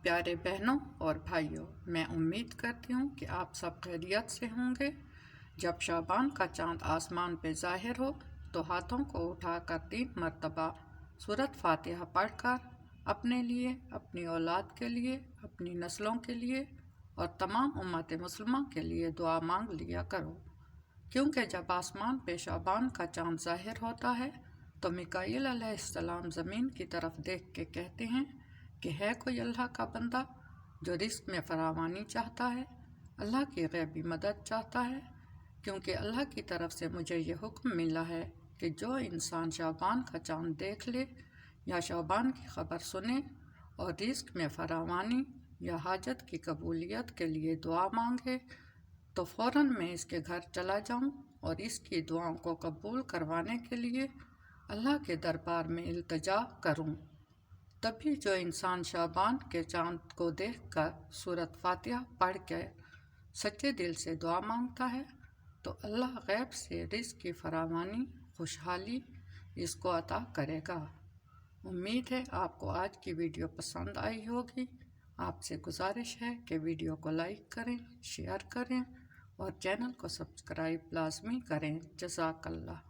پیارے بہنوں اور بھائیوں، میں امید کرتی ہوں کہ آپ سب خیریت سے ہوں گے۔ جب شعبان کا چاند آسمان پہ ظاہر ہو تو ہاتھوں کو اٹھا کر 3 مرتبہ سورۃ فاتحہ پڑھ کر اپنے لیے، اپنی اولاد کے لیے، اپنی نسلوں کے لیے اور تمام امت مسلمہ کے لیے دعا مانگ لیا کرو، کیونکہ جب آسمان پہ شعبان کا چاند ظاہر ہوتا ہے تو میکائیل علیہ السلام زمین کی طرف دیکھ کے کہتے ہیں کہ ہے کوئی اللہ کا بندہ جو رزق میں فراوانی چاہتا ہے، اللہ کی غیبی مدد چاہتا ہے، کیونکہ اللہ کی طرف سے مجھے یہ حکم ملا ہے کہ جو انسان شعبان کا چاند دیکھ لے یا شعبان کی خبر سنے اور رزق میں فراوانی یا حاجت کی قبولیت کے لیے دعا مانگے تو فوراً میں اس کے گھر چلا جاؤں اور اس کی دعاؤں کو قبول کروانے کے لیے اللہ کے دربار میں التجا کروں۔ تبھی جو انسان شعبان کے چاند کو دیکھ کر سورۃ فاتحہ پڑھ کے سچے دل سے دعا مانگتا ہے تو اللہ غیب سے رزق کی فراوانی، خوشحالی اس کو عطا کرے گا۔ امید ہے آپ کو آج کی ویڈیو پسند آئی ہوگی۔ آپ سے گزارش ہے کہ ویڈیو کو لائک کریں، شیئر کریں اور چینل کو سبسکرائب لازمی کریں۔ جزاک اللہ۔